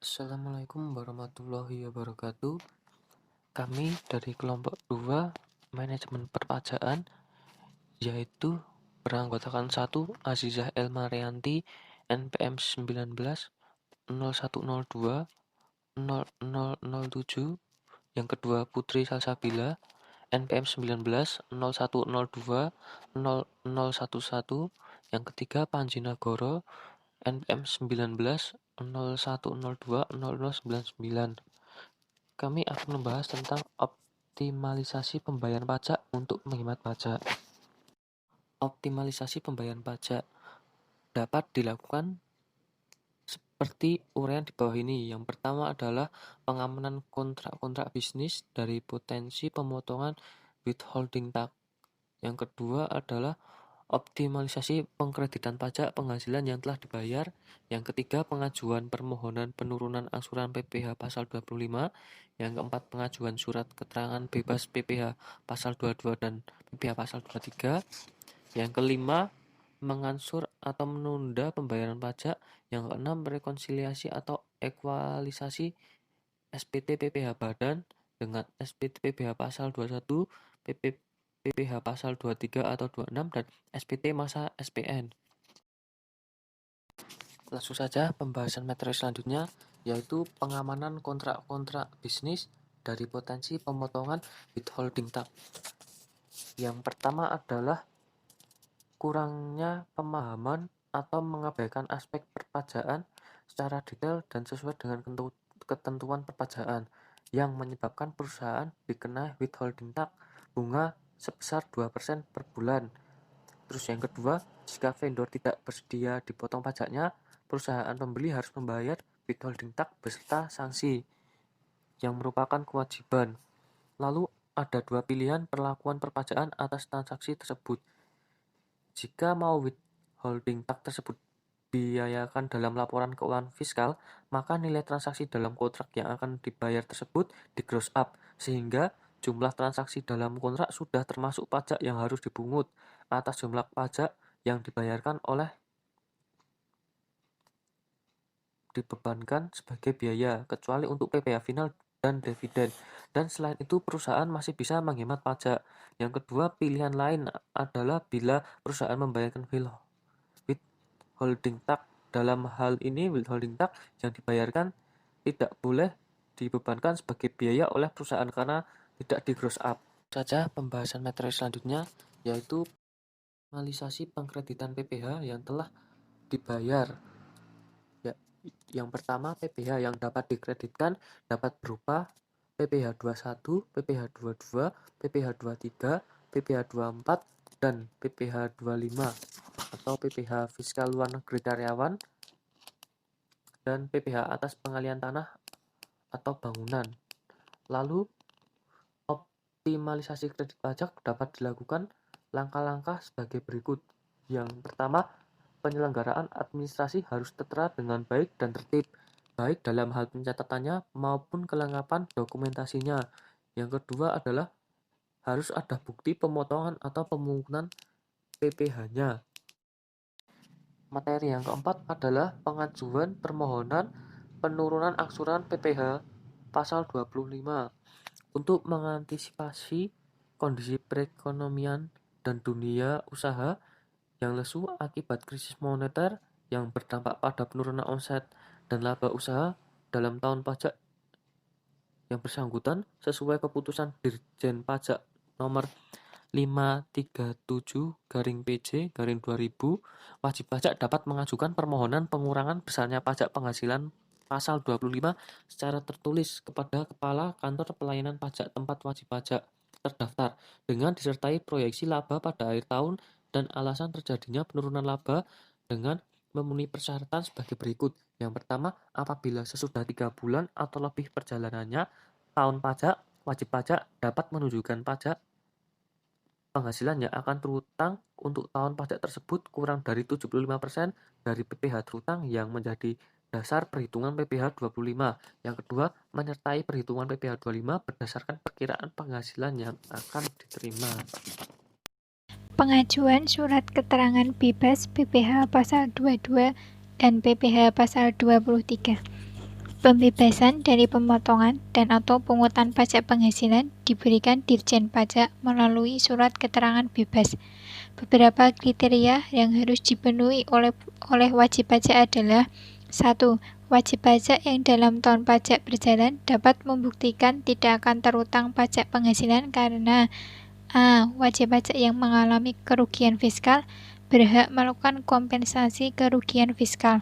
Assalamualaikum warahmatullahi wabarakatuh. Kami dari kelompok 2 manajemen perpajakan, yaitu beranggotakan 1 Azizah Elmarianti NPM 19 0102 0007, yang kedua Putri Salsabila NPM 19 0102 0011, yang ketiga Panji Nagoro NPM 19 0102 0099. Kami akan membahas tentang optimalisasi pembayaran pajak untuk menghemat pajak. Optimalisasi pembayaran pajak dapat dilakukan seperti uraian di bawah ini. Yang pertama adalah pengamanan kontrak-kontrak bisnis dari potensi pemotongan withholding tax. Yang kedua adalah optimalisasi pengkreditan pajak penghasilan yang telah dibayar. Yang ketiga, pengajuan permohonan penurunan angsuran PPh pasal 25. Yang keempat, pengajuan surat keterangan bebas PPh pasal 22 dan PPh pasal 23. Yang kelima, mengansur atau menunda pembayaran pajak. Yang keenam, rekonsiliasi atau ekualisasi SPT PPh badan dengan SPT PPh pasal 21, PPh pasal 23 atau 26, dan SPT masa SPN. Langsung saja pembahasan materi selanjutnya, yaitu pengamanan kontrak-kontrak bisnis dari potensi pemotongan withholding tax. Yang pertama adalah kurangnya pemahaman atau mengabaikan aspek perpajakan secara detail dan sesuai dengan ketentuan perpajakan, yang menyebabkan perusahaan dikenai withholding tax bunga sebesar 2% per bulan. Terus yang kedua, jika vendor tidak bersedia dipotong pajaknya, perusahaan pembeli harus membayar withholding tax beserta sanksi, yang merupakan kewajiban. Lalu ada dua pilihan perlakuan perpajakan atas transaksi tersebut. Jika mau withholding tax tersebut dibiayakan dalam laporan keuangan fiskal, maka nilai transaksi dalam kontrak yang akan dibayar tersebut di gross up, sehingga jumlah transaksi dalam kontrak sudah termasuk pajak yang harus dipungut atas jumlah pajak yang dibayarkan oleh dibebankan sebagai biaya, kecuali untuk PPh final dan dividen. Dan selain itu, perusahaan masih bisa menghemat pajak. Yang kedua, pilihan lain adalah bila perusahaan membayarkan withholding tax. Dalam hal ini, withholding tax yang dibayarkan tidak boleh dibebankan sebagai biaya oleh perusahaan karena tidak di gross up. Saja pembahasan materi selanjutnya, yaitu optimalisasi pengkreditan PPh yang telah dibayar. Ya, yang pertama, PPh yang dapat dikreditkan dapat berupa PPh 21, PPh 22, PPh 23, PPh 24, dan PPh 25, atau PPh fiskal luar negeri karyawan, dan PPh atas pengalian tanah atau bangunan. Lalu, optimalisasi kredit pajak dapat dilakukan langkah-langkah sebagai berikut. Yang pertama, penyelenggaraan administrasi harus tertera dengan baik dan tertib, baik dalam hal pencatatannya maupun kelengkapan dokumentasinya. Yang kedua adalah harus ada bukti pemotongan atau pemungutan PPh-nya. Materi yang keempat adalah pengajuan permohonan penurunan angsuran PPh pasal 25 untuk mengantisipasi kondisi perekonomian dan dunia usaha yang lesu akibat krisis moneter yang berdampak pada penurunan omset dan laba usaha dalam tahun pajak yang bersangkutan. Sesuai keputusan Dirjen Pajak nomor 537/PJ/2000, wajib pajak dapat mengajukan permohonan pengurangan besarnya pajak penghasilan pasal 25 secara tertulis kepada Kepala Kantor Pelayanan Pajak tempat wajib pajak terdaftar dengan disertai proyeksi laba pada akhir tahun dan alasan terjadinya penurunan laba dengan memenuhi persyaratan sebagai berikut. Yang pertama, apabila sesudah 3 bulan atau lebih perjalanannya tahun pajak, wajib pajak dapat menunjukkan pajak penghasilan yang akan terutang untuk tahun pajak tersebut kurang dari 75% dari PPh terutang yang menjadi dasar perhitungan PPh 25. Yang kedua, menyertai perhitungan PPh 25 berdasarkan perkiraan penghasilan yang akan diterima. Pengajuan surat keterangan bebas PPh pasal 22 dan PPh pasal 23. Pembebasan dari pemotongan dan atau pungutan pajak penghasilan diberikan Dirjen Pajak melalui surat keterangan bebas. Beberapa kriteria yang harus dipenuhi oleh wajib pajak adalah 1. Wajib pajak yang dalam tahun pajak berjalan dapat membuktikan tidak akan terutang pajak penghasilan karena A. Wajib pajak yang mengalami kerugian fiskal berhak melakukan kompensasi kerugian fiskal.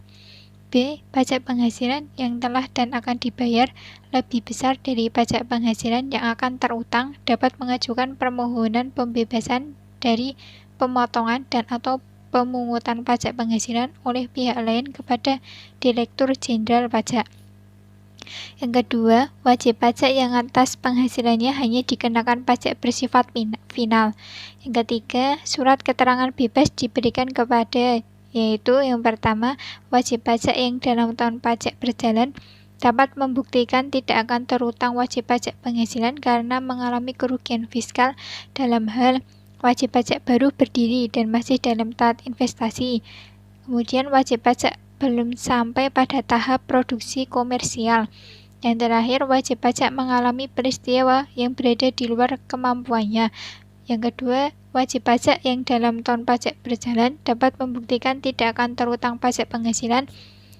B. Pajak penghasilan yang telah dan akan dibayar lebih besar dari pajak penghasilan yang akan terutang dapat mengajukan permohonan pembebasan dari pemotongan dan atau pemungutan pajak penghasilan oleh pihak lain kepada Direktur Jenderal Pajak. Yang kedua, wajib pajak yang atas penghasilannya hanya dikenakan pajak bersifat final. Yang ketiga, surat keterangan bebas diberikan kepada, yaitu yang pertama, wajib pajak yang dalam tahun pajak berjalan dapat membuktikan tidak akan terutang wajib pajak penghasilan karena mengalami kerugian fiskal dalam hal wajib pajak baru berdiri dan masih dalam tahap investasi. Kemudian wajib pajak belum sampai pada tahap produksi komersial. Yang terakhir, wajib pajak mengalami peristiwa yang berada di luar kemampuannya. Yang kedua, wajib pajak yang dalam tahun pajak berjalan dapat membuktikan tidak akan terutang pajak penghasilan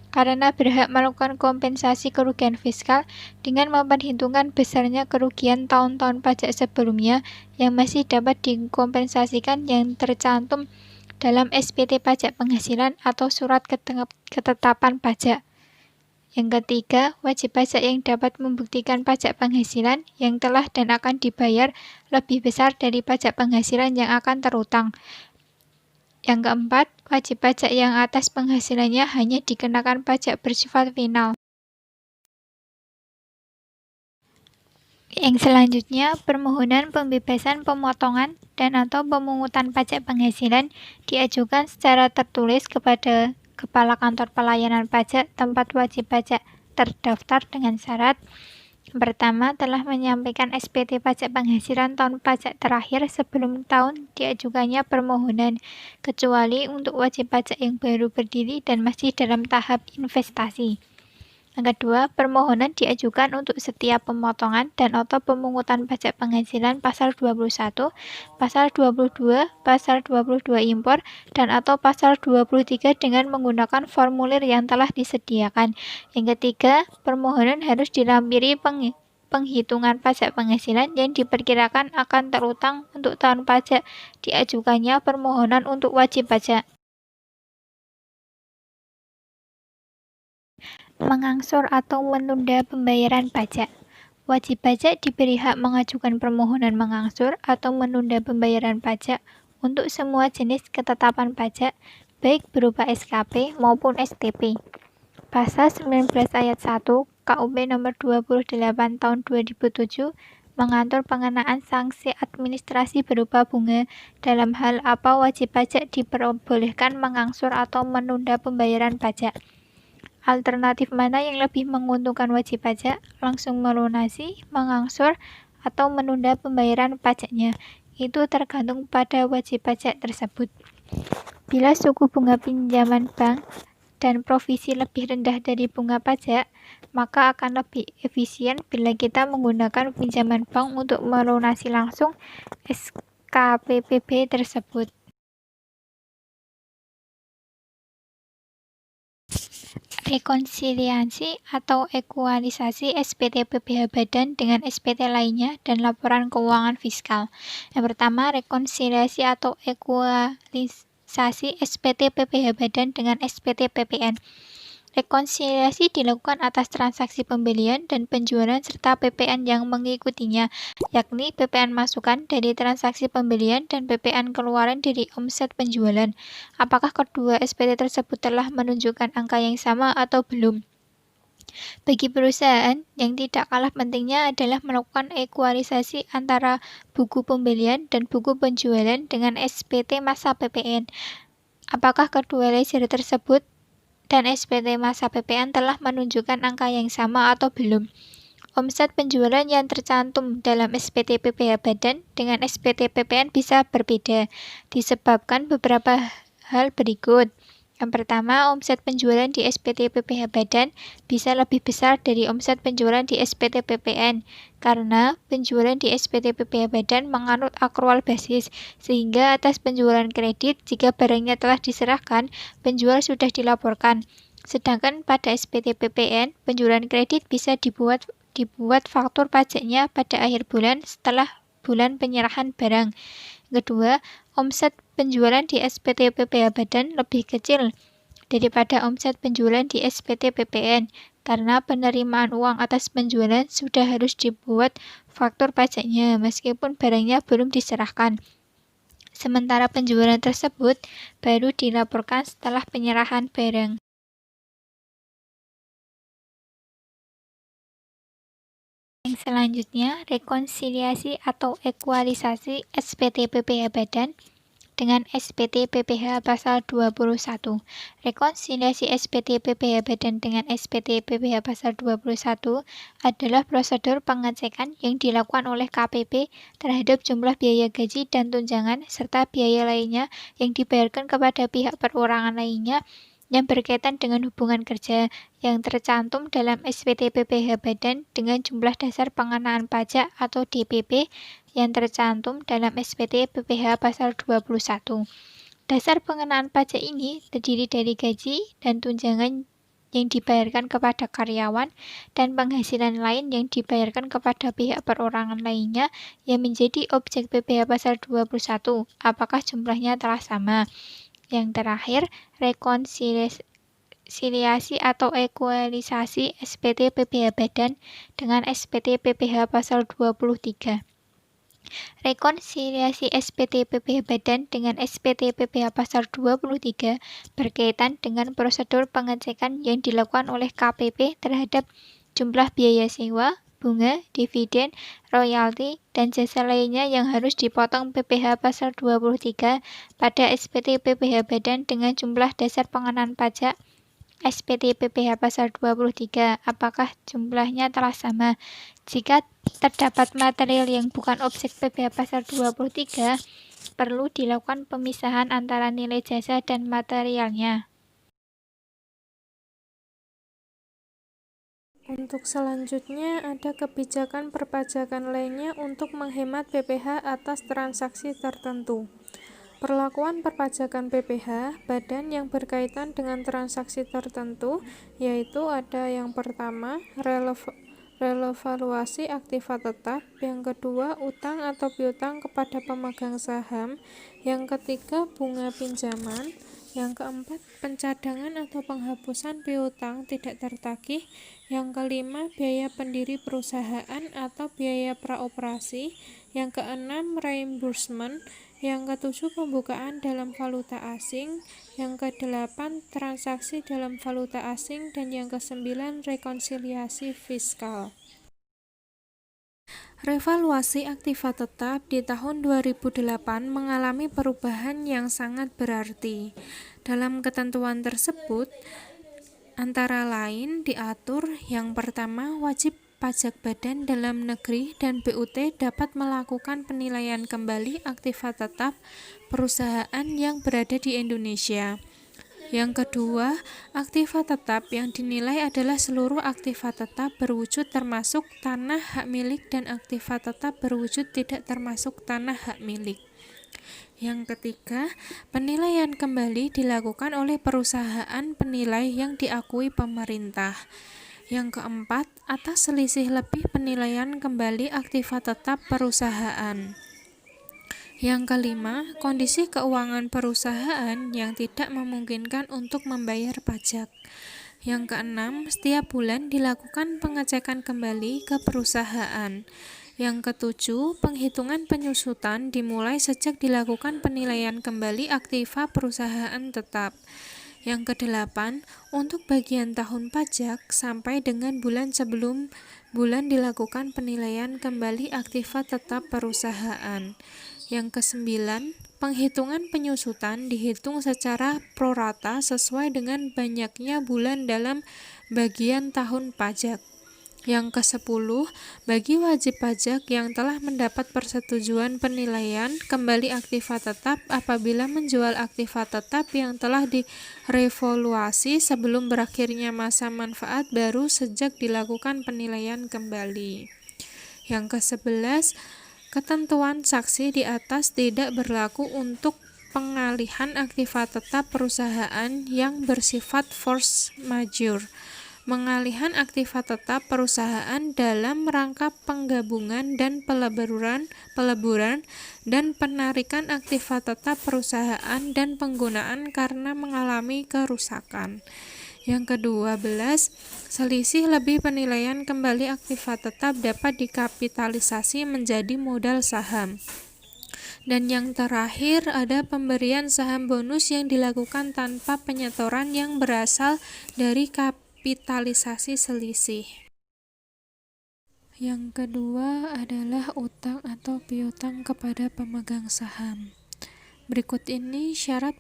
karena berhak melakukan kompensasi kerugian fiskal dengan memperhitungkan besarnya kerugian tahun-tahun pajak sebelumnya yang masih dapat dikompensasikan yang tercantum dalam SPT pajak penghasilan atau surat ketetapan pajak. Yang ketiga, wajib pajak yang dapat membuktikan pajak penghasilan yang telah dan akan dibayar lebih besar dari pajak penghasilan yang akan terutang. Yang keempat, wajib pajak yang atas penghasilannya hanya dikenakan pajak bersifat final. Yang selanjutnya, permohonan pembebasan pemotongan dan atau pemungutan pajak penghasilan diajukan secara tertulis kepada Kepala Kantor Pelayanan Pajak tempat wajib pajak terdaftar dengan syarat pertama, telah menyampaikan SPT pajak penghasilan tahun pajak terakhir sebelum tahun diajukannya permohonan, kecuali untuk wajib pajak yang baru berdiri dan masih dalam tahap investasi. Yang kedua, permohonan diajukan untuk setiap pemotongan dan atau pemungutan pajak penghasilan pasal 21, pasal 22, pasal 22 impor, dan atau pasal 23 dengan menggunakan formulir yang telah disediakan. Yang ketiga, permohonan harus dilampiri penghitungan pajak penghasilan yang diperkirakan akan terutang untuk tahun pajak diajukannya permohonan untuk wajib pajak. Mengangsur atau menunda pembayaran pajak. Wajib pajak diberi hak mengajukan permohonan mengangsur atau menunda pembayaran pajak untuk semua jenis ketetapan pajak, baik berupa SKP maupun STP. Pasal 19 ayat 1 KUP nomor 28 tahun 2007 mengatur pengenaan sanksi administrasi berupa bunga dalam hal apa wajib pajak diperbolehkan mengangsur atau menunda pembayaran pajak. Alternatif mana yang lebih menguntungkan wajib pajak? Langsung melunasi, mengangsur, atau menunda pembayaran pajaknya? Itu tergantung pada wajib pajak tersebut. Bila suku bunga pinjaman bank dan provisi lebih rendah dari bunga pajak, maka akan lebih efisien bila kita menggunakan pinjaman bank untuk melunasi langsung SKPPB tersebut. Rekonsiliasi atau ekualisasi SPT PPh Badan dengan SPT lainnya dan laporan keuangan fiskal. Yang pertama, rekonsiliasi atau ekualisasi SPT PPh Badan dengan SPT PPN. Rekonsiliasi dilakukan atas transaksi pembelian dan penjualan serta PPN yang mengikutinya, yakni PPN masukan dari transaksi pembelian dan PPN keluaran dari omset penjualan. Apakah kedua SPT tersebut telah menunjukkan angka yang sama atau belum? Bagi perusahaan, yang tidak kalah pentingnya adalah melakukan ekualisasi antara buku pembelian dan buku penjualan dengan SPT masa PPN. Apakah kedua ledger tersebut dan SPT masa PPN telah menunjukkan angka yang sama atau belum? Omset penjualan yang tercantum dalam SPT PPh Badan dengan SPT PPN bisa berbeda, disebabkan beberapa hal berikut. Yang pertama, omset penjualan di SPT PPh Badan bisa lebih besar dari omset penjualan di SPT PPN, karena penjualan di SPT PPh Badan menganut akrual basis, sehingga atas penjualan kredit, jika barangnya telah diserahkan, penjual sudah dilaporkan. Sedangkan pada SPT PPN, penjualan kredit bisa dibuat faktur pajaknya pada akhir bulan setelah bulan penyerahan barang. Kedua, omset penjualan di SPT PPh Badan lebih kecil daripada omset penjualan di SPT PPN, karena penerimaan uang atas penjualan sudah harus dibuat faktur pajaknya meskipun barangnya belum diserahkan. Sementara penjualan tersebut baru dilaporkan setelah penyerahan barang. Yang selanjutnya, rekonsiliasi atau ekualisasi SPT PPh Badan dengan SPT PPh pasal 21. Rekonsiliasi SPT PPh Badan dengan SPT PPh pasal 21 adalah prosedur pengecekan yang dilakukan oleh KPP terhadap jumlah biaya gaji dan tunjangan serta biaya lainnya yang dibayarkan kepada pihak perorangan lainnya yang berkaitan dengan hubungan kerja yang tercantum dalam SPT PPh Badan dengan jumlah dasar pengenaan pajak atau DPP yang tercantum dalam SPT PPh pasal 21. Dasar pengenaan pajak ini terdiri dari gaji dan tunjangan yang dibayarkan kepada karyawan dan penghasilan lain yang dibayarkan kepada pihak perorangan lainnya yang menjadi objek PPh pasal 21, apakah jumlahnya telah sama. Yang terakhir, rekonsiliasi atau ekualisasi SPT PPh Badan dengan SPT PPh pasal 23. Rekonsiliasi SPT PPh Badan dengan SPT PPh pasal 23 berkaitan dengan prosedur pengecekan yang dilakukan oleh KPP terhadap jumlah biaya sewa, bunga, dividen, royalti, dan jasa lainnya yang harus dipotong PPh pasal 23 pada SPT PPh Badan dengan jumlah dasar pengenaan pajak SPT PPh pasal 23, apakah jumlahnya telah sama. Jika terdapat material yang bukan objek PPh pasal 23, perlu dilakukan pemisahan antara nilai jasa dan materialnya. Untuk selanjutnya, ada kebijakan perpajakan lainnya untuk menghemat PPh atas transaksi tertentu. Perlakuan perpajakan PPh badan yang berkaitan dengan transaksi tertentu, yaitu ada yang pertama, revaluasi aktiva tetap, yang kedua, utang atau piutang kepada pemegang saham, yang ketiga, bunga pinjaman, yang keempat, pencadangan atau penghapusan piutang tidak tertagih, yang kelima, biaya pendiri perusahaan atau biaya praoperasi, yang keenam, reimbursement, yang ketujuh, pembukaan dalam valuta asing, yang kedelapan, transaksi dalam valuta asing, dan yang kesembilan, rekonsiliasi fiskal. Revaluasi aktiva tetap di tahun 2008 mengalami perubahan yang sangat berarti. Dalam ketentuan tersebut, antara lain diatur yang pertama, wajib pajak badan dalam negeri dan BUT dapat melakukan penilaian kembali aktiva tetap perusahaan yang berada di Indonesia. Yang kedua, aktiva tetap yang dinilai adalah seluruh aktiva tetap berwujud termasuk tanah hak milik dan aktiva tetap berwujud tidak termasuk tanah hak milik. Yang ketiga, penilaian kembali dilakukan oleh perusahaan penilai yang diakui pemerintah. Yang keempat, atas selisih lebih penilaian kembali aktiva tetap perusahaan. Yang kelima, kondisi keuangan perusahaan yang tidak memungkinkan untuk membayar pajak. Yang keenam, setiap bulan dilakukan pengecekan kembali ke perusahaan. Yang ketujuh, penghitungan penyusutan dimulai sejak dilakukan penilaian kembali aktiva perusahaan tetap. Yang kedelapan, untuk bagian tahun pajak sampai dengan bulan sebelum bulan dilakukan penilaian kembali aktiva tetap perusahaan. Yang kesembilan, penghitungan penyusutan dihitung secara prorata sesuai dengan banyaknya bulan dalam bagian tahun pajak. Yang ke-10, bagi wajib pajak yang telah mendapat persetujuan penilaian kembali aktiva tetap apabila menjual aktiva tetap yang telah direvaluasi sebelum berakhirnya masa manfaat baru sejak dilakukan penilaian kembali. Yang ke-11, ketentuan saksi di atas tidak berlaku untuk pengalihan aktiva tetap perusahaan yang bersifat force majeure. Mengalihan aktiva tetap perusahaan dalam rangka penggabungan dan peleburan dan penarikan aktiva tetap perusahaan dan penggunaan karena mengalami kerusakan. Yang ke-12, selisih lebih penilaian kembali aktiva tetap dapat dikapitalisasi menjadi modal saham. Dan yang terakhir ada pemberian saham bonus yang dilakukan tanpa penyetoran yang berasal dari kapitalisasi selisih. Yang kedua adalah utang atau piutang kepada pemegang saham. Berikut ini syarat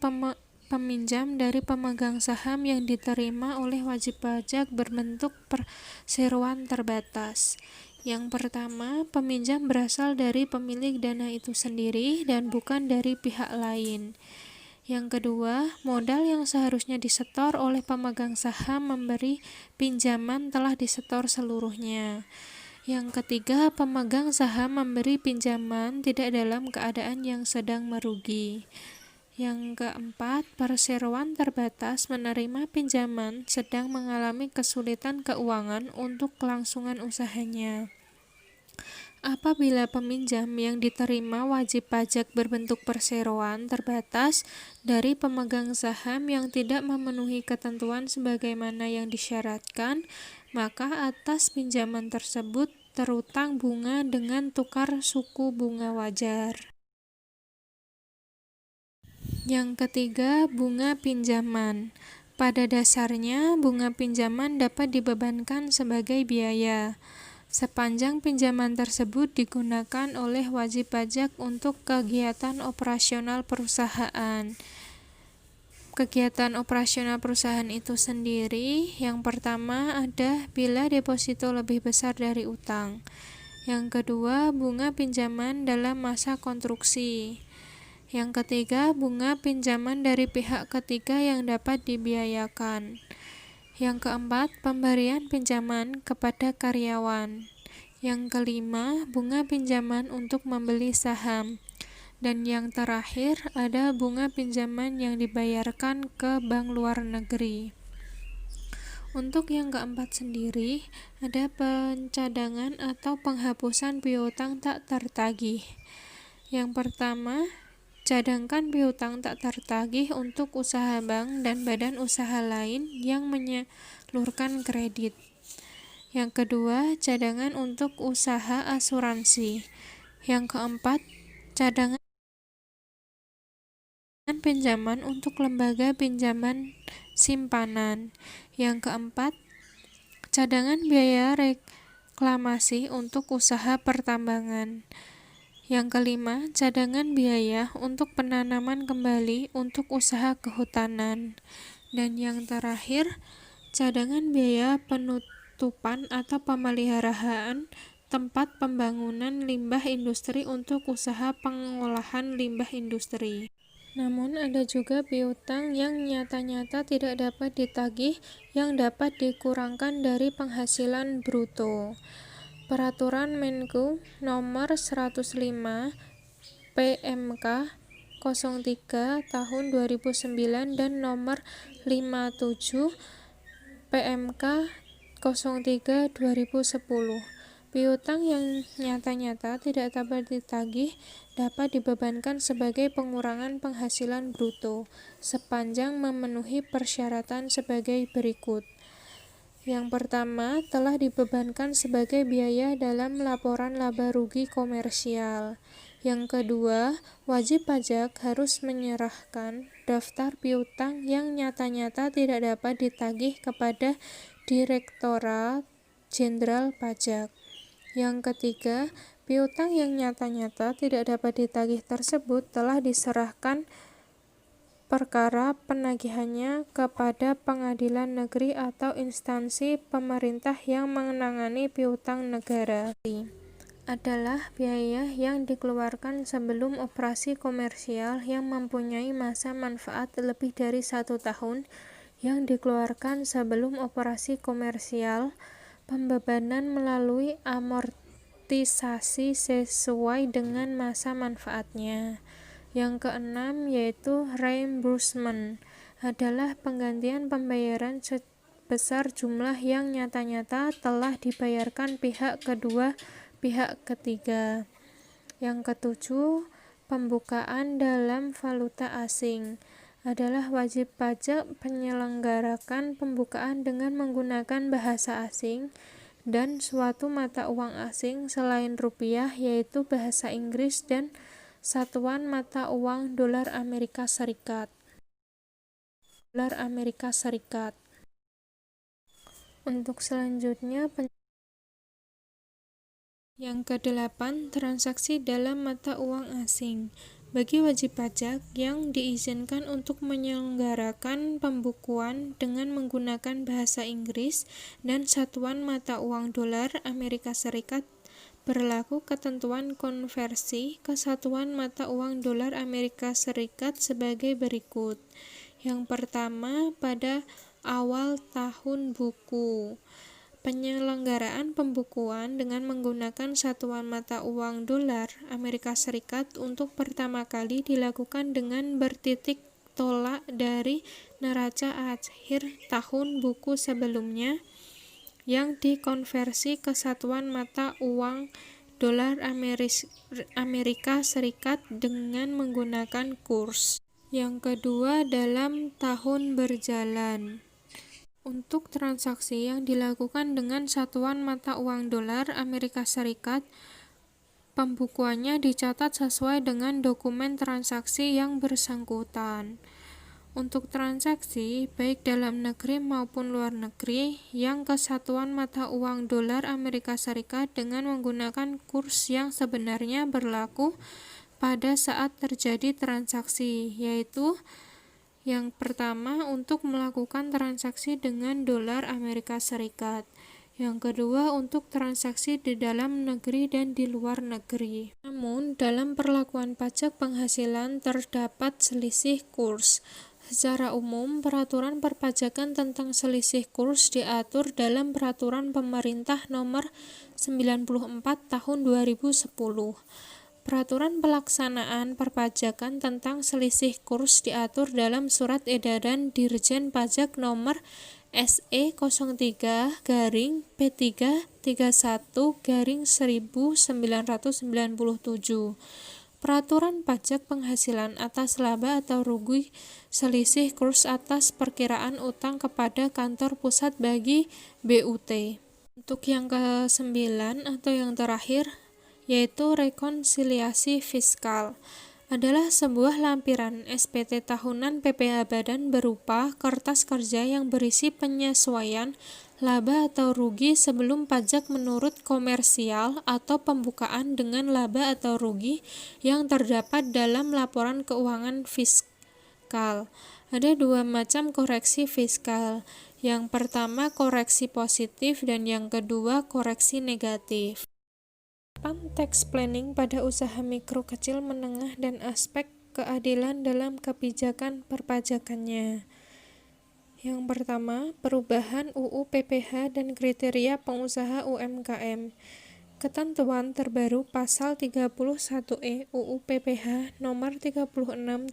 peminjam dari pemegang saham yang diterima oleh wajib pajak berbentuk perseroan terbatas. Yang pertama, peminjam berasal dari pemilik dana itu sendiri dan bukan dari pihak lain. Yang kedua, modal yang seharusnya disetor oleh pemegang saham memberi pinjaman telah disetor seluruhnya. Yang ketiga, pemegang saham memberi pinjaman tidak dalam keadaan yang sedang merugi. Yang keempat, perseroan terbatas menerima pinjaman sedang mengalami kesulitan keuangan untuk kelangsungan usahanya. Apabila peminjam yang diterima wajib pajak berbentuk perseroan terbatas dari pemegang saham yang tidak memenuhi ketentuan sebagaimana yang disyaratkan, maka atas pinjaman tersebut terutang bunga dengan tukar suku bunga wajar. Yang ketiga, bunga pinjaman. Pada dasarnya, bunga pinjaman dapat dibebankan sebagai biaya sepanjang pinjaman tersebut digunakan oleh wajib pajak untuk kegiatan operasional perusahaan. Kegiatan operasional perusahaan itu sendiri, yang pertama ada bila deposito lebih besar dari utang. Yang kedua, bunga pinjaman dalam masa konstruksi. Yang ketiga, bunga pinjaman dari pihak ketiga yang dapat dibiayakan. Yang keempat, pemberian pinjaman kepada karyawan. Yang kelima, bunga pinjaman untuk membeli saham. Dan yang terakhir, ada bunga pinjaman yang dibayarkan ke bank luar negeri. Untuk yang keempat sendiri, ada pencadangan atau penghapusan piutang tak tertagih. Yang pertama, cadangkan piutang tak tertagih untuk usaha bank dan badan usaha lain yang menyalurkan kredit. Yang kedua, cadangan untuk usaha asuransi. Yang keempat, cadangan pinjaman untuk lembaga pinjaman simpanan. Yang keempat, cadangan biaya reklamasi untuk usaha pertambangan. Yang kelima, cadangan biaya untuk penanaman kembali untuk usaha kehutanan. Dan yang terakhir, cadangan biaya penutupan atau pemeliharaan tempat pembangunan limbah industri untuk usaha pengolahan limbah industri. Namun ada juga piutang yang nyata-nyata tidak dapat ditagih yang dapat dikurangkan dari penghasilan bruto. Peraturan Menku Nomor 105 PMK 03 Tahun 2009 dan Nomor 57 PMK 03 2010. Piutang yang nyata-nyata tidak dapat ditagih dapat dibebankan sebagai pengurangan penghasilan bruto sepanjang memenuhi persyaratan sebagai berikut. Yang pertama, telah dibebankan sebagai biaya dalam laporan laba rugi komersial. Yang kedua, wajib pajak harus menyerahkan daftar piutang yang nyata-nyata tidak dapat ditagih kepada Direktorat Jenderal Pajak. Yang ketiga, piutang yang nyata-nyata tidak dapat ditagih tersebut telah diserahkan perkara penagihannya kepada pengadilan negeri atau instansi pemerintah yang menangani piutang negara. Adalah biaya yang dikeluarkan sebelum operasi komersial yang mempunyai masa manfaat lebih dari 1 tahun, yang dikeluarkan sebelum operasi komersial, pembebanan melalui amortisasi sesuai dengan masa manfaatnya. Yang keenam yaitu reimbursement, adalah penggantian pembayaran sebesar jumlah yang nyata-nyata telah dibayarkan pihak kedua pihak ketiga. Yang ketujuh, pembukaan dalam valuta asing, adalah wajib pajak menyelenggarakan pembukaan dengan menggunakan bahasa asing dan suatu mata uang asing selain rupiah, yaitu bahasa Inggris dan satuan mata uang dolar Amerika Serikat. Untuk selanjutnya, yang kedelapan, transaksi dalam mata uang asing. Bagi wajib pajak yang diizinkan untuk menyelenggarakan pembukuan dengan menggunakan bahasa Inggris dan satuan mata uang dolar Amerika Serikat, berlaku ketentuan konversi ke satuan mata uang dolar Amerika Serikat sebagai berikut. Yang pertama, pada awal tahun buku, penyelenggaraan pembukuan dengan menggunakan satuan mata uang dolar Amerika Serikat untuk pertama kali dilakukan dengan bertitik tolak dari neraca akhir tahun buku sebelumnya yang dikonversi ke satuan mata uang dolar Amerika Serikat dengan menggunakan kurs. Yang kedua, dalam tahun berjalan. Untuk transaksi yang dilakukan dengan satuan mata uang dolar Amerika Serikat, pembukuannya dicatat sesuai dengan dokumen transaksi yang bersangkutan. Untuk transaksi, baik dalam negeri maupun luar negeri, yang ke satuan mata uang dolar Amerika Serikat dengan menggunakan kurs yang sebenarnya berlaku pada saat terjadi transaksi, yaitu yang pertama, untuk melakukan transaksi dengan dolar Amerika Serikat. Yang kedua, untuk transaksi di dalam negeri dan di luar negeri. Namun, dalam perlakuan pajak penghasilan terdapat selisih kurs. Secara umum, peraturan perpajakan tentang selisih kurs diatur dalam Peraturan Pemerintah Nomor 94 Tahun 2010. Peraturan pelaksanaan perpajakan tentang selisih kurs diatur dalam Surat Edaran Dirjen Pajak Nomor SE03-P331-1997. Peraturan pajak penghasilan atas laba atau rugi selisih kurs atas perkiraan utang kepada kantor pusat bagi BUT. Untuk yang ke-9 atau yang terakhir, yaitu rekonsiliasi fiskal, adalah sebuah lampiran SPT tahunan PPh Badan berupa kertas kerja yang berisi penyesuaian laba atau rugi sebelum pajak menurut komersial atau pembukaan dengan laba atau rugi yang terdapat dalam laporan keuangan fiskal. Ada dua macam koreksi fiskal. Yang pertama koreksi positif dan yang kedua koreksi negatif. Tax planning pada usaha mikro, kecil, menengah, dan aspek keadilan dalam kebijakan perpajakannya. Yang pertama, perubahan UU PPh dan kriteria pengusaha UMKM. Ketentuan terbaru Pasal 31E UU PPh Nomor 36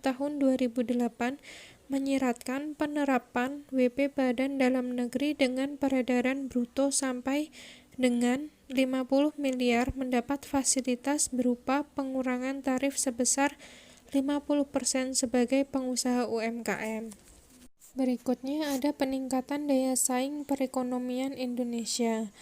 Tahun 2008 menyiratkan penerapan WP Badan Dalam Negeri dengan peredaran bruto sampai dengan 50 miliar mendapat fasilitas berupa pengurangan tarif sebesar 50% sebagai pengusaha UMKM. Berikutnya ada peningkatan daya saing perekonomian Indonesia.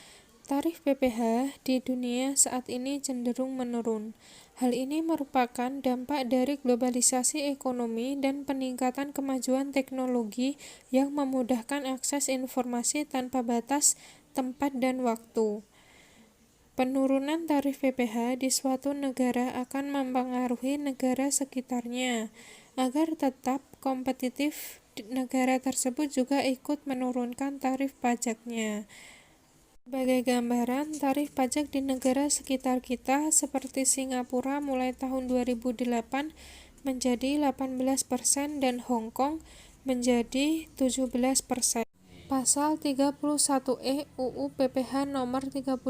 Tarif PPh di dunia saat ini cenderung menurun. Hal ini merupakan dampak dari globalisasi ekonomi dan peningkatan kemajuan teknologi yang memudahkan akses informasi tanpa batas, tempat, dan waktu. Penurunan tarif PPh di suatu negara akan mempengaruhi negara sekitarnya. Agar tetap kompetitif negara tersebut juga ikut menurunkan tarif pajaknya. Sebagai gambaran, tarif pajak di negara sekitar kita seperti Singapura mulai tahun 2008 menjadi 18% dan Hong Kong menjadi 17%. Pasal 31E UU PPH nomor 36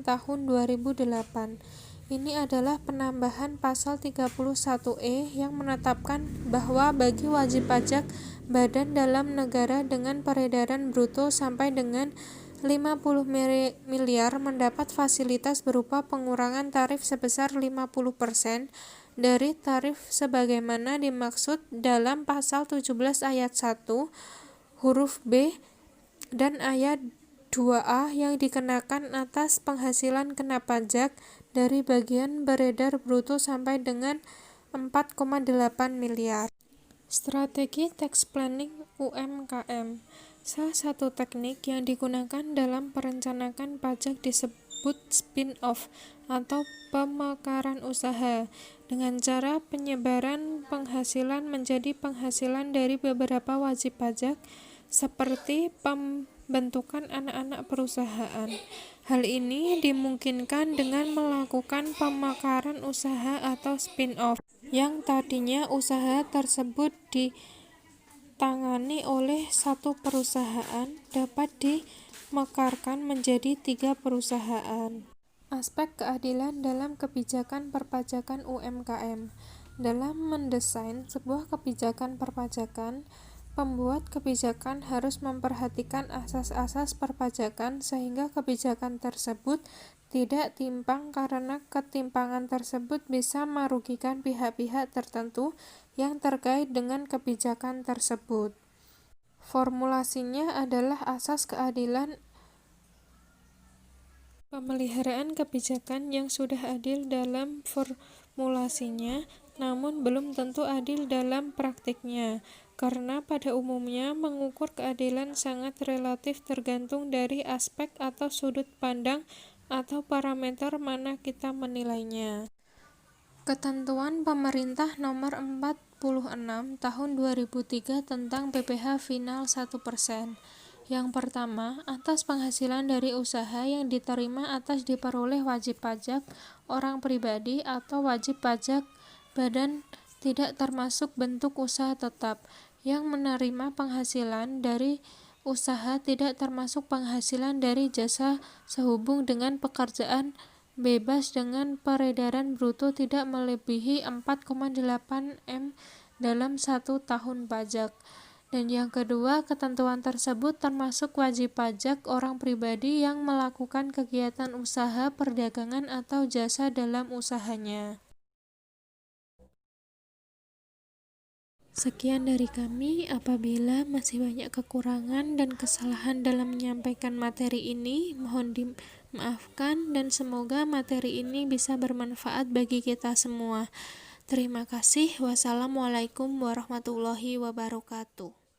tahun 2008. Ini adalah penambahan pasal 31E yang menetapkan bahwa bagi wajib pajak badan dalam negara dengan peredaran bruto sampai dengan 50 miliar mendapat fasilitas berupa pengurangan tarif sebesar 50% dari tarif sebagaimana dimaksud dalam pasal 17 ayat 1 huruf B dan ayat 2A yang dikenakan atas penghasilan kena pajak dari bagian beredar bruto sampai dengan 4,8 miliar. Strategi tax planning UMKM. Salah satu teknik yang digunakan dalam perencanaan pajak disebut spin-off atau pemekaran usaha dengan cara penyebaran penghasilan menjadi penghasilan dari beberapa wajib pajak seperti pembentukan anak-anak perusahaan. Hal ini dimungkinkan dengan melakukan pemekaran usaha atau spin-off yang tadinya usaha tersebut ditangani oleh satu perusahaan dapat dimekarkan menjadi 3 perusahaan. Aspek keadilan dalam kebijakan perpajakan UMKM. Dalam mendesain sebuah kebijakan perpajakan, pembuat kebijakan harus memperhatikan asas-asas perpajakan sehingga kebijakan tersebut tidak timpang karena ketimpangan tersebut bisa merugikan pihak-pihak tertentu yang terkait dengan kebijakan tersebut. Formulasinya adalah asas keadilan pemeliharaan kebijakan yang sudah adil dalam formulasinya, namun belum tentu adil dalam praktiknya, karena pada umumnya mengukur keadilan sangat relatif tergantung dari aspek atau sudut pandang atau parameter mana kita menilainya. Ketentuan Pemerintah Nomor 46 Tahun 2003 tentang PPh final 1%. Yang pertama, atas penghasilan dari usaha yang diterima atas diperoleh wajib pajak orang pribadi atau wajib pajak badan tidak termasuk bentuk usaha tetap yang menerima penghasilan dari usaha tidak termasuk penghasilan dari jasa sehubung dengan pekerjaan bebas dengan peredaran bruto tidak melebihi 4,8 M dalam 1 tahun pajak. Dan yang kedua, ketentuan tersebut termasuk wajib pajak orang pribadi yang melakukan kegiatan usaha, perdagangan, atau jasa dalam usahanya. Sekian dari kami. Apabila masih banyak kekurangan dan kesalahan dalam menyampaikan materi ini, mohon dimaafkan dan semoga materi ini bisa bermanfaat bagi kita semua. Terima kasih. Wassalamualaikum warahmatullahi wabarakatuh.